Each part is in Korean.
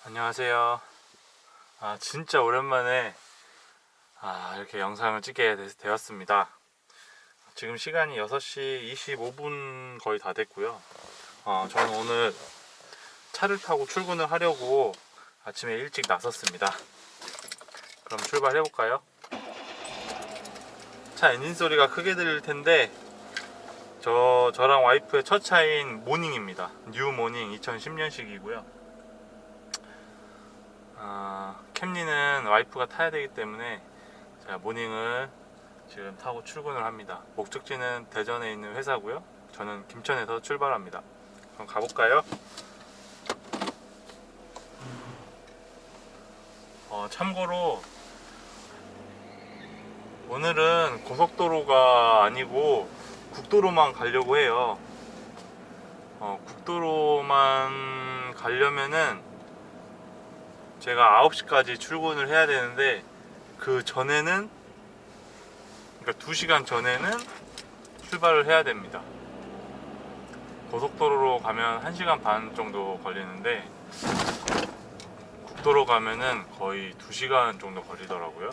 안녕하세요. 진짜 오랜만에 이렇게 영상을 찍게 되었습니다. 지금 시간이 6시 25분 거의 다 됐고요. 저는 오늘 차를 타고 출근을 하려고 아침에 일찍 나섰습니다. 그럼 출발해 볼까요? 차 엔진 소리가 크게 들릴 텐데 저랑 와이프의 첫 차인 모닝입니다. 뉴 모닝 2010년식이고요. 캠리는 와이프가 타야 되기 때문에 제가 모닝을 지금 타고 출근을 합니다. 목적지는 대전에 있는 회사고요. 저는 김천에서 출발합니다. 그럼 가볼까요? 참고로 오늘은 고속도로가 아니고 국도로만 가려고 해요. 국도로만 가려면은 제가 9시까지 출근을 해야 되는데 그 전에는, 그러니까 2시간 전에는 출발을 해야 됩니다. 고속도로로 가면 1시간 반 정도 걸리는데 국도로 가면은 거의 2시간 정도 걸리더라고요.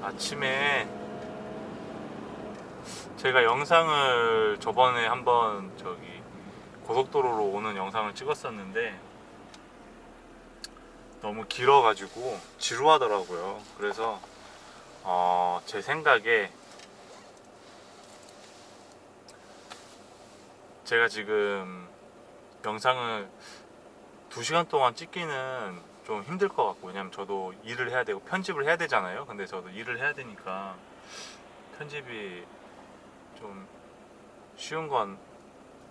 아침에 제가 영상을 저번에 한번 고속도로로 오는 영상을 찍었었는데 너무 길어가지고 지루하더라고요. 그래서 제 생각에 제가 지금 영상을 2시간 동안 찍기는 좀 힘들 것 같고, 왜냐면 저도 일을 해야 되고 편집을 해야 되잖아요. 근데 저도 일을 해야 되니까 편집이 좀 쉬운 건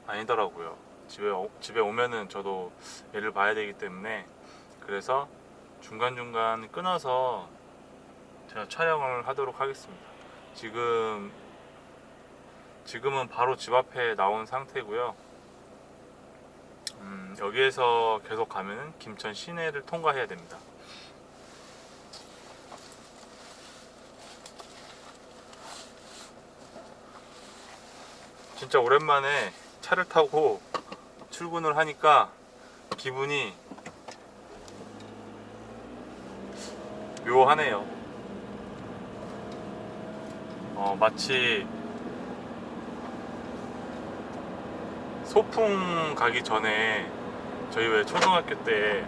아니더라고요. 집에 오면은 저도 애를 봐야 되기 때문에, 그래서 중간중간 끊어서 제가 촬영을 하도록 하겠습니다. 지금은 바로 집 앞에 나온 상태고요. 여기에서 계속 가면은 김천 시내를 통과해야 됩니다. 진짜 오랜만에 차를 타고 출근을 하니까 기분이 묘하네요. 마치 소풍 가기 전에, 저희 왜 초등학교 때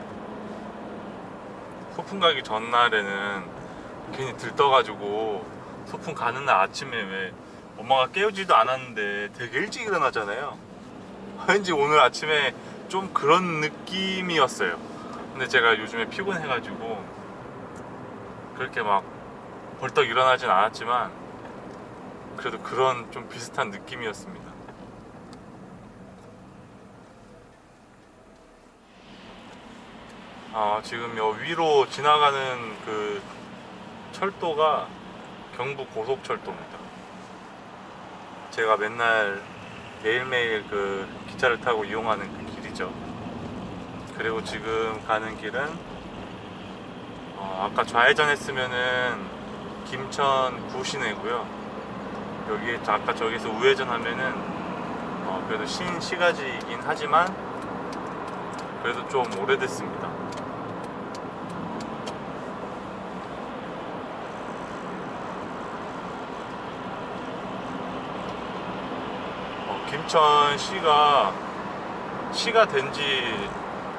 소풍 가기 전날에는 괜히 들떠가지고 소풍 가는 날 아침에 왜 엄마가 깨우지도 않았는데 되게 일찍 일어나잖아요. 왠지 오늘 아침에 좀 그런 느낌이었어요. 근데 제가 요즘에 피곤해가지고 그렇게 막 벌떡 일어나진 않았지만 그래도 그런 좀 비슷한 느낌이었습니다. 지금 요 위로 지나가는 그 철도가 경부 고속철도입니다. 제가 맨날 매일매일 그 기차를 타고 이용하는 그 길이죠. 그리고 지금 가는 길은 아까 좌회전 했으면은 김천 구시내고요. 여기 아까 저기서 우회전 하면은 그래도 신시가지이긴 하지만 그래도 좀 오래됐습니다. 김천시가 된지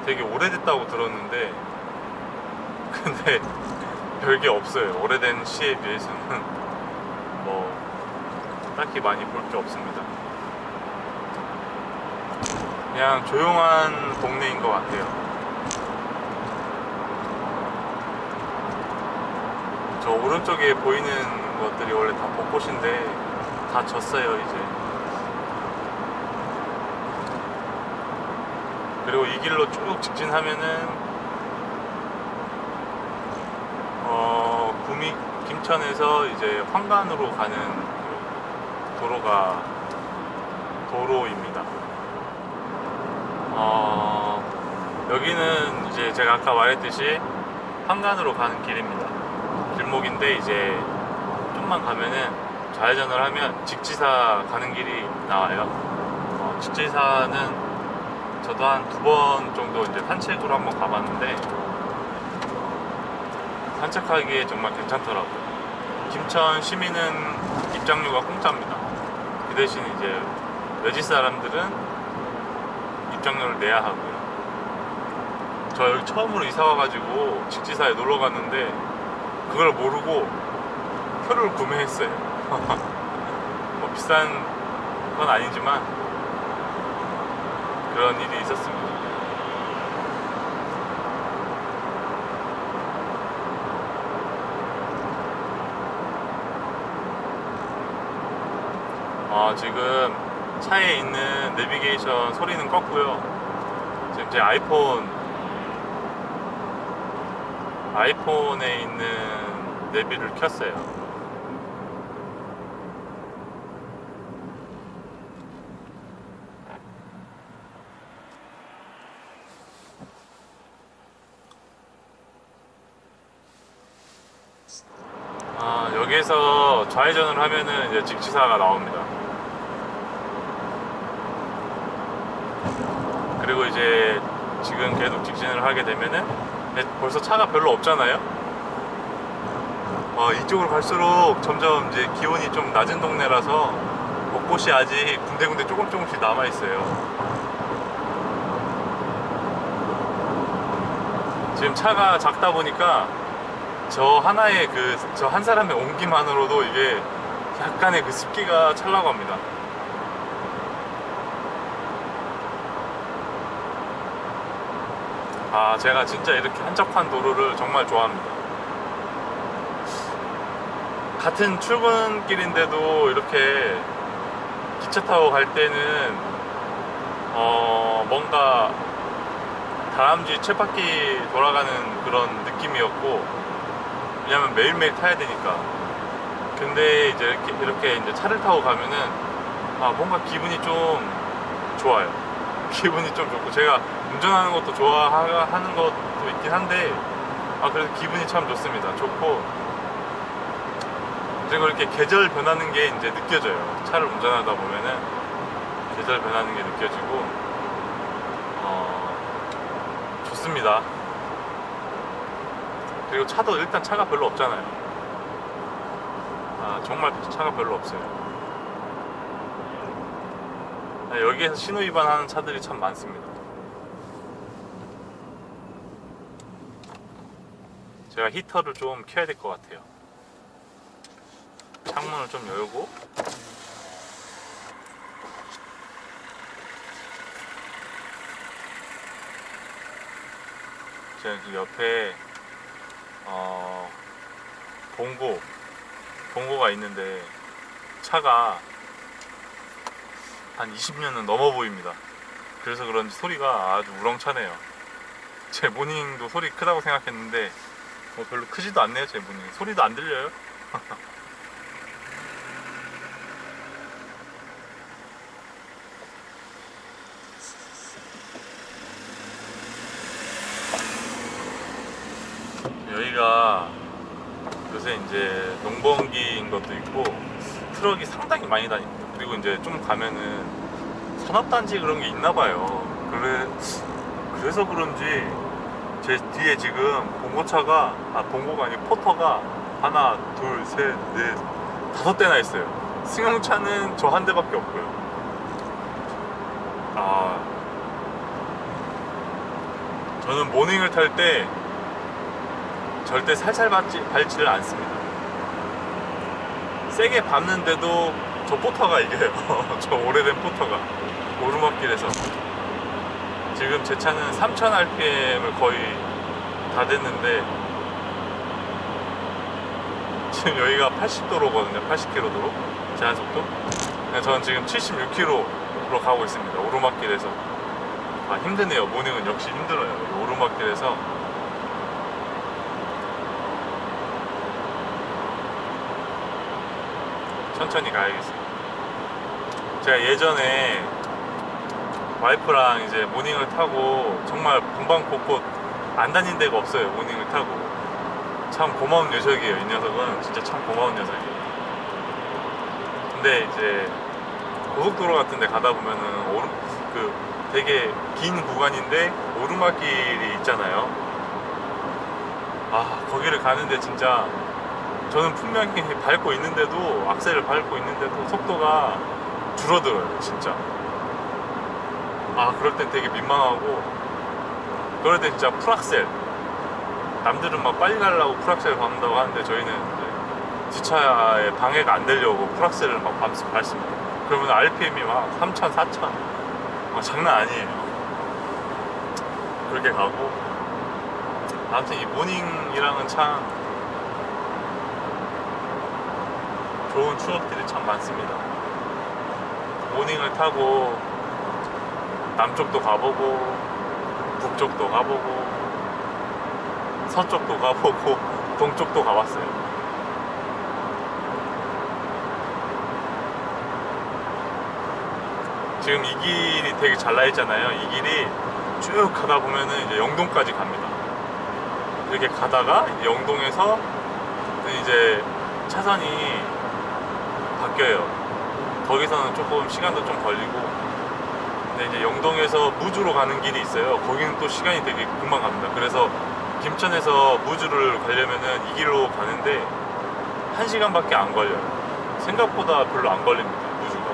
되게 오래됐다고 들었는데 근데 별게 없어요. 오래된 시에 비해서는 뭐 딱히 많이 볼 게 없습니다. 그냥 조용한 동네인 것 같아요. 저 오른쪽에 보이는 것들이 원래 다 벚꽃인데 다 졌어요 이제. 그리고 이 길로 쭉 직진하면은 김천에서 이제 황간으로 가는 그 도로입니다. 여기는 이제 제가 아까 말했듯이 한간으로 가는 길입니다. 길목인데 이제 좀만 가면은 좌회전을 하면 직지사 가는 길이 나와요. 직지사는 저도 한 2번 정도 이제 산책으로 한번 가봤는데 산책하기에 정말 괜찮더라고요. 김천 시민은 입장료가 공짜입니다. 그 대신 이제 외지 사람들은 입장료를 내야 하고요. 저 여기 처음으로 이사 와가지고 직지사에 놀러 갔는데 그걸 모르고 표를 구매했어요. 뭐 비싼 건 아니지만 그런 일이 있었습니다. 지금 차에 있는 내비게이션 소리는 껐고요. 지금 제 아이폰에 있는 내비를 켰어요. 여기에서 좌회전을 하면은 이제 직지사가 나옵니다. 그리고 이제 지금 계속 직진을 하게 되면은 벌써 차가 별로 없잖아요. 이쪽으로 갈수록 점점 이제 기온이 좀 낮은 동네라서 벚꽃이 아직 군데군데 조금씩 남아 있어요. 지금 차가 작다 보니까 저 하나의 저 한 사람의 온기만으로도 이게 약간의 그 습기가 찰나고 합니다. 제가 진짜 이렇게 한적한 도로를 정말 좋아합니다. 같은 출근길인데도 이렇게 기차 타고 갈 때는 뭔가 다람쥐 쳇바퀴 돌아가는 그런 느낌이었고, 왜냐면 매일매일 타야 되니까. 근데 이제 이렇게 이제 차를 타고 가면은 뭔가 기분이 좀 좋아요. 기분이 좀 좋고, 제가 운전하는 것도 좋아하는 것도 있긴 한데 그래서 기분이 참 좋습니다. 좋고, 그리고 이렇게 계절 변하는 게 이제 느껴져요. 차를 운전하다 보면은 계절 변하는 게 느껴지고 좋습니다. 그리고 차도 일단 차가 별로 없잖아요. 정말 차가 별로 없어요. 여기에서 신호 위반하는 차들이 참 많습니다. 제가 히터를 좀 켜야 될 것 같아요. 창문을 좀 열고, 제가 그 옆에 봉고가 있는데 차가 한 20년은 넘어 보입니다. 그래서 그런지 소리가 아주 우렁차네요. 제 모닝도 소리 크다고 생각했는데 별로 크지도 않네요. 제 모닝 소리도 안 들려요. 여기가 요새 이제 농번기인 것도 있고 트럭이 상당히 많이 다닙니다. 그리고 이제 좀 가면은 산업단지 그런 게 있나 봐요. 그래서 그런지 제 뒤에 지금 봉고차가 봉고가 아니고 포터가 하나, 둘, 셋, 넷, 5대나 있어요. 승용차는 저 한 대밖에 없고요. 저는 모닝을 탈 때 절대 살살 밟지를 않습니다. 세게 밟는데도 저 포터가 이겨요. 저 오래된 포터가 오르막길에서. 지금 제 차는 3000rpm을 거의 다 됐는데 지금 여기가 80도로거든요. 80km 도로 제한속도. 저는 지금 76km로 가고 있습니다. 오르막길에서. 힘드네요. 모닝은 역시 힘들어요. 오르막길에서 천천히 가야겠어요. 제가 예전에 와이프랑 이제 모닝을 타고 정말 방방곡곡 안 다닌 데가 없어요. 모닝을 타고 참 고마운 녀석이에요. 이 녀석은 진짜 참 고마운 녀석이에요. 근데 이제 고속도로 같은 데 가다 보면은 그 되게 긴 구간인데 오르막길이 있잖아요. 아, 거기를 가는데 진짜 저는 분명히 밟고 있는데도, 악셀을 밟고 있는데도 속도가 줄어들어요 진짜. 아, 그럴 땐 되게 민망하고, 그럴 때 진짜 풀악셀, 남들은 막 빨리 가려고 풀악셀을 밟는다고 하는데 저희는 이제 뒷차에 방해가 안 되려고 풀악셀을 막 밟습니다. 그러면 RPM이 막 3,000, 4,000, 장난 아니에요. 그렇게 가고, 아무튼 이 모닝이랑은 참 좋은 추억들이 참 많습니다. 모닝을 타고 남쪽도 가보고, 북쪽도 가보고, 서쪽도 가보고, 동쪽도 가봤어요. 지금 이 길이 되게 잘 나있잖아요. 이 길이 쭉 가다 보면은 이제 영동까지 갑니다. 이렇게 가다가 영동에서 이제 차선이 바뀌어요. 거기서는 조금 시간도 좀 걸리고, 근데 이제 영동에서 무주로 가는 길이 있어요. 거기는 또 시간이 되게 금방 갑니다. 그래서 김천에서 무주를 가려면은 이 길로 가는데 1시간밖에 안 걸려요. 생각보다 별로 안 걸립니다, 무주가.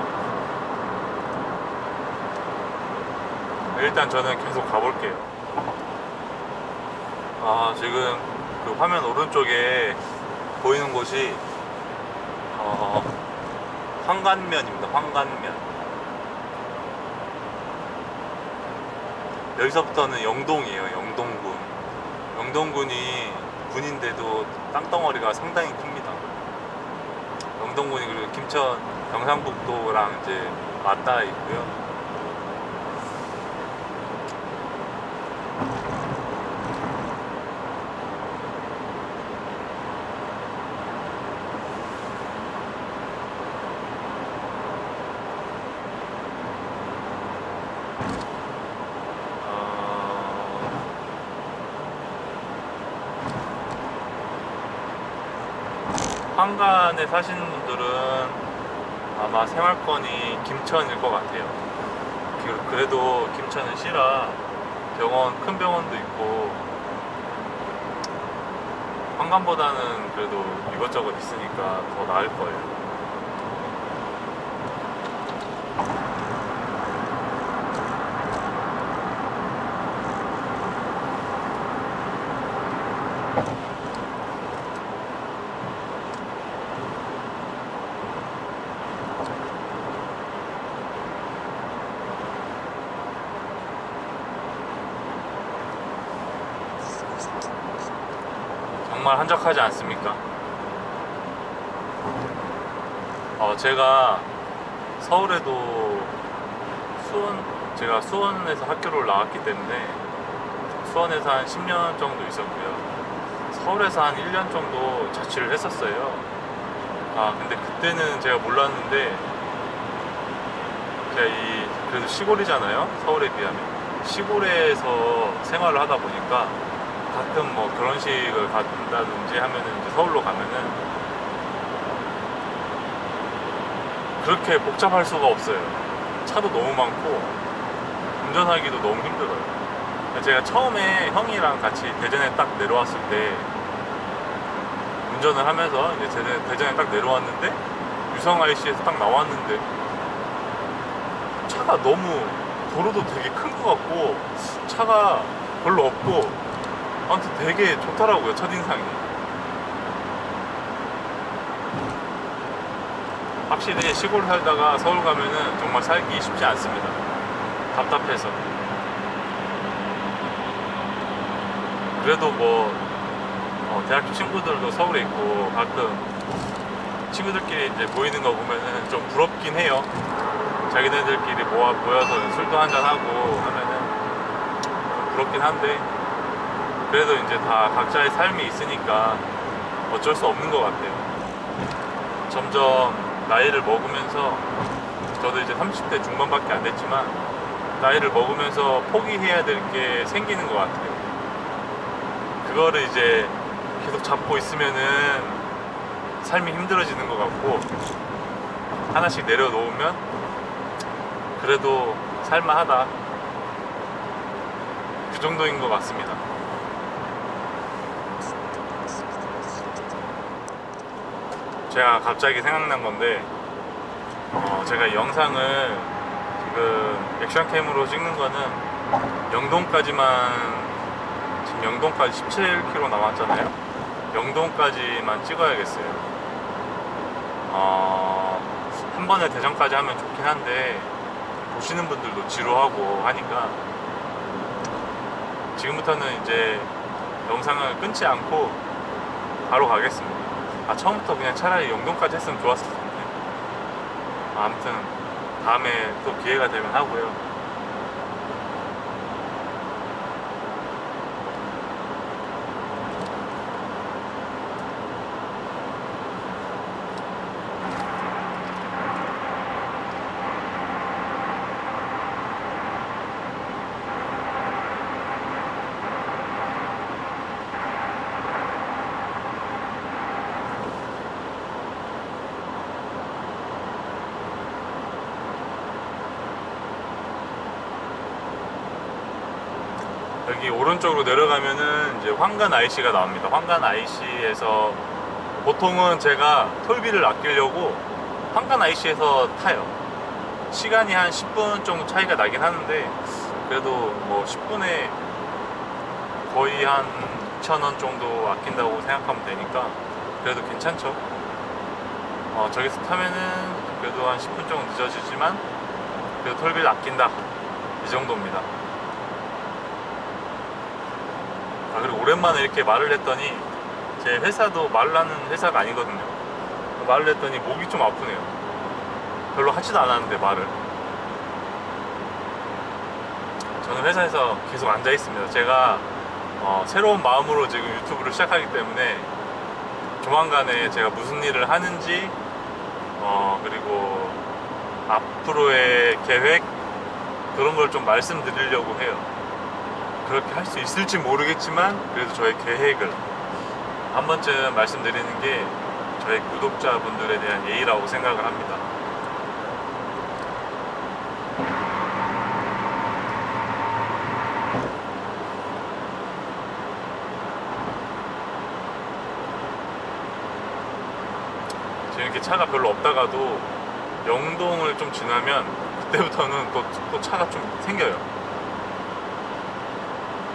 일단 저는 계속 가볼게요. 아, 지금 그 화면 오른쪽에 보이는 곳이 황간면입니다. 황간면. 여기서부터는 영동이에요. 영동군. 영동군이 군인데도 땅덩어리가 상당히 큽니다. 영동군이 그리고 김천 경상북도랑 이제 맞닿아 있고요. 황간에 사시는 분들은 아마 생활권이 김천일 것 같아요. 그래도 김천은 시라 큰 병원도 있고, 황간보다는 그래도 이것저것 있으니까 더 나을 거예요. 정말 한적하지 않습니까? 제가 서울에도 제가 수원에서 학교를 나왔기 때문에 수원에서 한 10년 정도 있었고요. 서울에서 한 1년 정도 자취를 했었어요. 근데 그때는 제가 몰랐는데, 제가 그래도 시골이잖아요, 서울에 비하면. 시골에서 생활을 하다 보니까 가끔 뭐 결혼식을 간다든지 하면은 이제 서울로 가면은 그렇게 복잡할 수가 없어요. 차도 너무 많고 운전하기도 너무 힘들어요. 제가 처음에 형이랑 같이 대전에 딱 내려왔을 때 운전을 하면서 이제 대전에 딱 내려왔는데, 유성 IC에서 딱 나왔는데 차가 너무, 도로도 되게 큰 것 같고 차가 별로 없고, 아무튼 되게 좋더라고요, 첫인상이. 확실히 시골 살다가 서울 가면은 정말 살기 쉽지 않습니다. 답답해서. 그래도 뭐 대학교 친구들도 서울에 있고 가끔 친구들끼리 이제 모이는 거 보면은 좀 부럽긴 해요. 자기네들끼리 모여서 술도 한잔 하고 하면은 좀 부럽긴 한데, 그래도 이제 다 각자의 삶이 있으니까 어쩔 수 없는 것 같아요. 점점 나이를 먹으면서, 저도 이제 30대 중반밖에 안 됐지만 나이를 먹으면서 포기해야 될 게 생기는 것 같아요. 그거를 이제 계속 잡고 있으면은 삶이 힘들어지는 것 같고, 하나씩 내려놓으면 그래도 살만하다, 그 정도인 것 같습니다. 제가 갑자기 생각난 건데, 제가 영상을 지금 액션캠으로 찍는 거는 영동까지만, 지금 영동까지 17km 남았잖아요. 영동까지만 찍어야겠어요. 한 번에 대전까지 하면 좋긴 한데 보시는 분들도 지루하고 하니까 지금부터는 이제 영상을 끊지 않고 바로 가겠습니다. 처음부터 그냥 차라리 영동까지 했으면 좋았을 텐데. 아무튼 다음에 또 기회가 되면 하고요. 여기 오른쪽으로 내려가면은 이제 황간 IC가 나옵니다. 황간 IC에서 보통은 제가 톨비를 아끼려고 황간 IC에서 타요. 시간이 한 10분 정도 차이가 나긴 하는데 그래도 뭐 10분에 거의 한 2,000원 정도 아낀다고 생각하면 되니까 그래도 괜찮죠. 저기서 타면은 그래도 한 10분 정도 늦어지지만 그래도 톨비를 아낀다, 이 정도입니다. 그리고 오랜만에 이렇게 말을 했더니, 제 회사도 말을 하는 회사가 아니거든요. 말을 했더니 목이 좀 아프네요. 별로 하지도 않았는데 말을. 저는 회사에서 계속 앉아 있습니다. 제가 새로운 마음으로 지금 유튜브를 시작하기 때문에 조만간에 제가 무슨 일을 하는지, 그리고 앞으로의 계획, 그런 걸 좀 말씀드리려고 해요. 그렇게 할 수 있을지 모르겠지만 그래도 저의 계획을 한 번쯤 말씀드리는 게 저희 구독자분들에 대한 예의라고 생각을 합니다. 지금 이렇게 차가 별로 없다가도 영동을 좀 지나면 그때부터는 또 차가 좀 생겨요.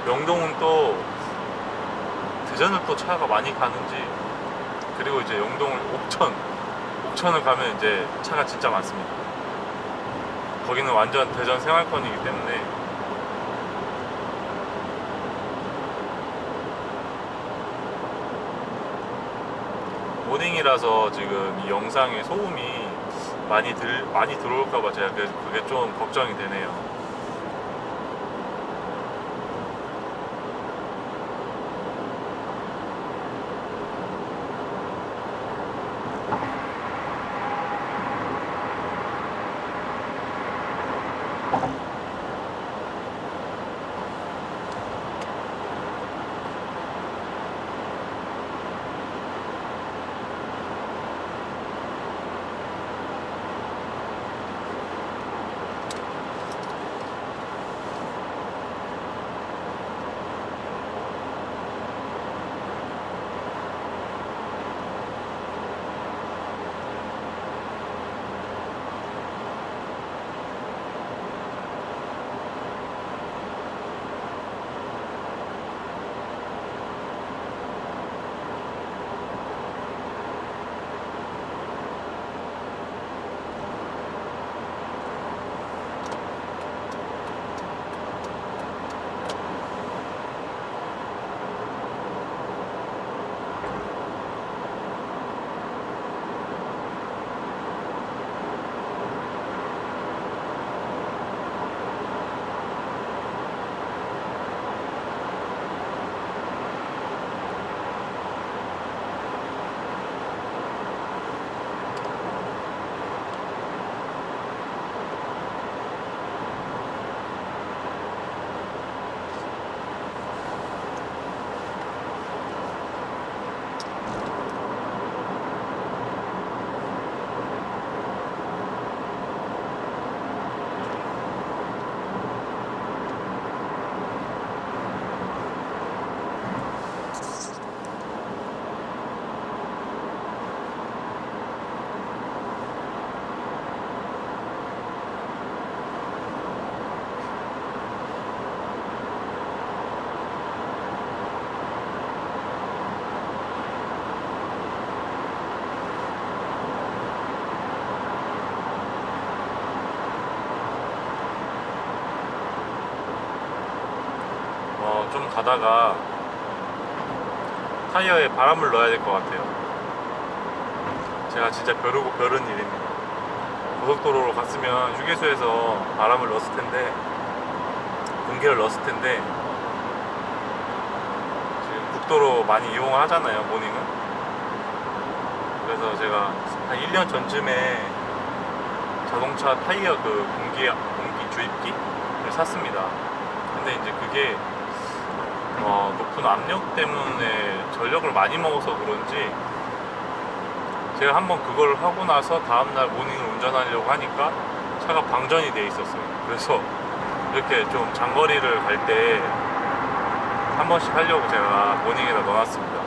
영동은 또 대전을 또 차가 많이 가는지, 그리고 이제 영동을 옥천을 가면 이제 차가 진짜 많습니다. 거기는 완전 대전 생활권이기 때문에. 모닝이라서 지금 이 영상에 소음이 많이 들어올까봐 제가 그게 좀 걱정이 되네요. 좀 가다가 타이어에 바람을 넣어야 될 것 같아요. 제가 진짜 벼르고 벼른 일입니다. 고속도로로 갔으면 휴게소에서 바람을 넣었을 텐데, 공기를 넣었을 텐데, 지금 국도로 많이 이용을 하잖아요, 모닝은. 그래서 제가 한 1년 전쯤에 자동차 타이어 그 공기 주입기를 샀습니다. 근데 이제 그게 높은 압력 때문에 전력을 많이 먹어서 그런지, 제가 한번 그걸 하고 나서 다음날 모닝을 운전하려고 하니까 차가 방전이 돼 있었어요. 그래서 이렇게 좀 장거리를 갈 때 한 번씩 하려고 제가 모닝에다 넣어놨습니다.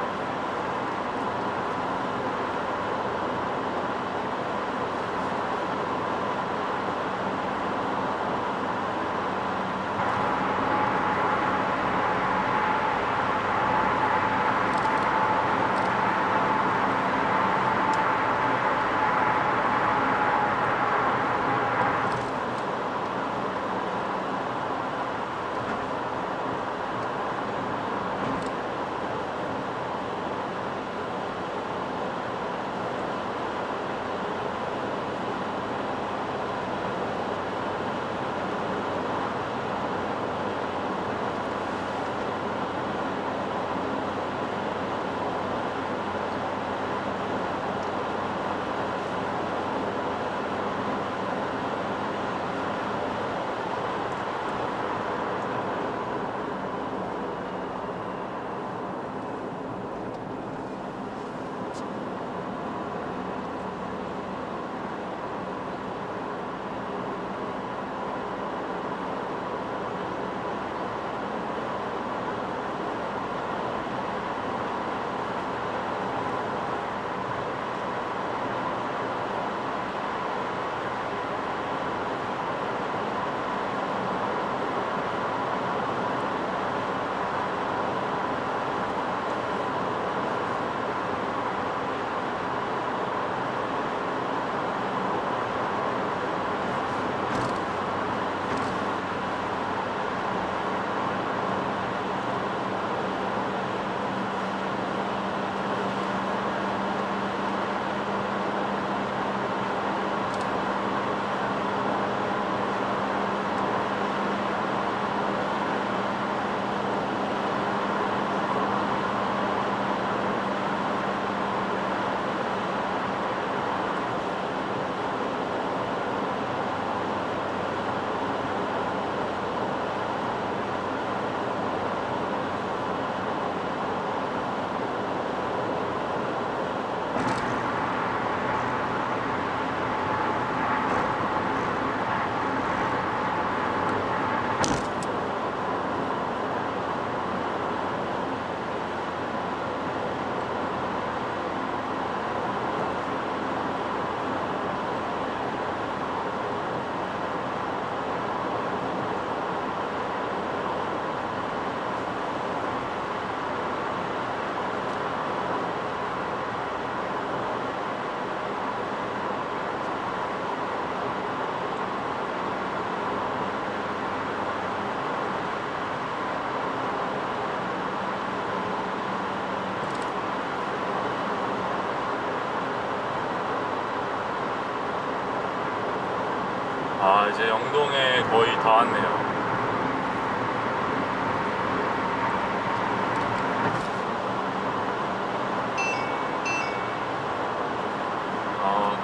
이제 영동에 거의 다 왔네요.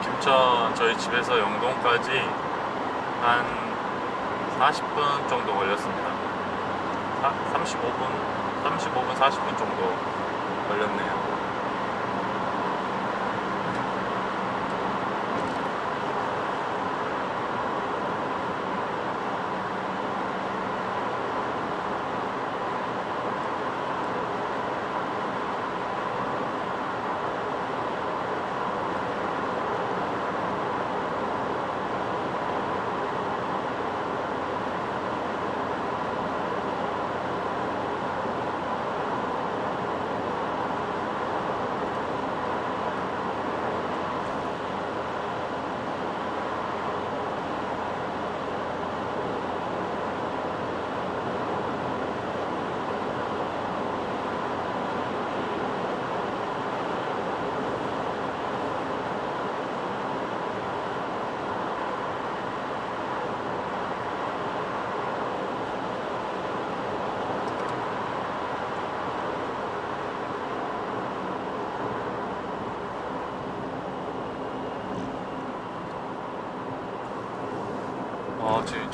김천 저희 집에서 영동까지 한 40분 정도 걸렸습니다. 35분, 40분 정도 걸렸네요.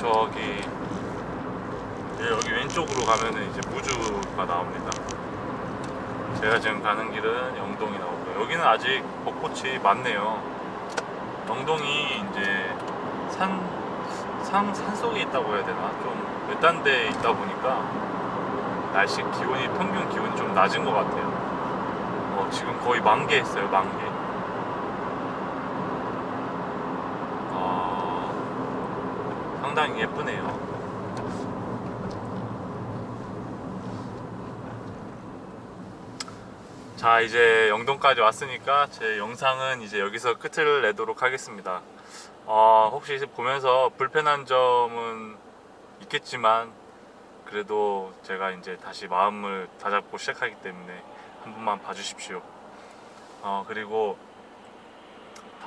저기 여기 왼쪽으로 가면은 이제 무주가 나옵니다. 제가 지금 가는 길은 영동이 나오고요. 여기는 아직 벚꽃이 많네요. 영동이 이제 산속에 있다고 해야 되나? 좀 외딴 데에 있다 보니까 날씨 기온이, 평균 기온이 좀 낮은 것 같아요. 지금 거의 만개 했어요, 만개. 상당히 예쁘네요. 자, 이제 영동까지 왔으니까 제 영상은 이제 여기서 끝을 내도록 하겠습니다. 혹시 보면서 불편한 점은 있겠지만 그래도 제가 이제 다시 마음을 다잡고 시작하기 때문에 한 번만 봐주십시오. 그리고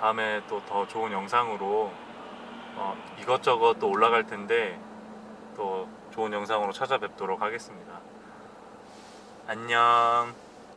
다음에 또 더 좋은 영상으로 이것저것 또 올라갈 텐데 또 좋은 영상으로 찾아뵙도록 하겠습니다. 안녕.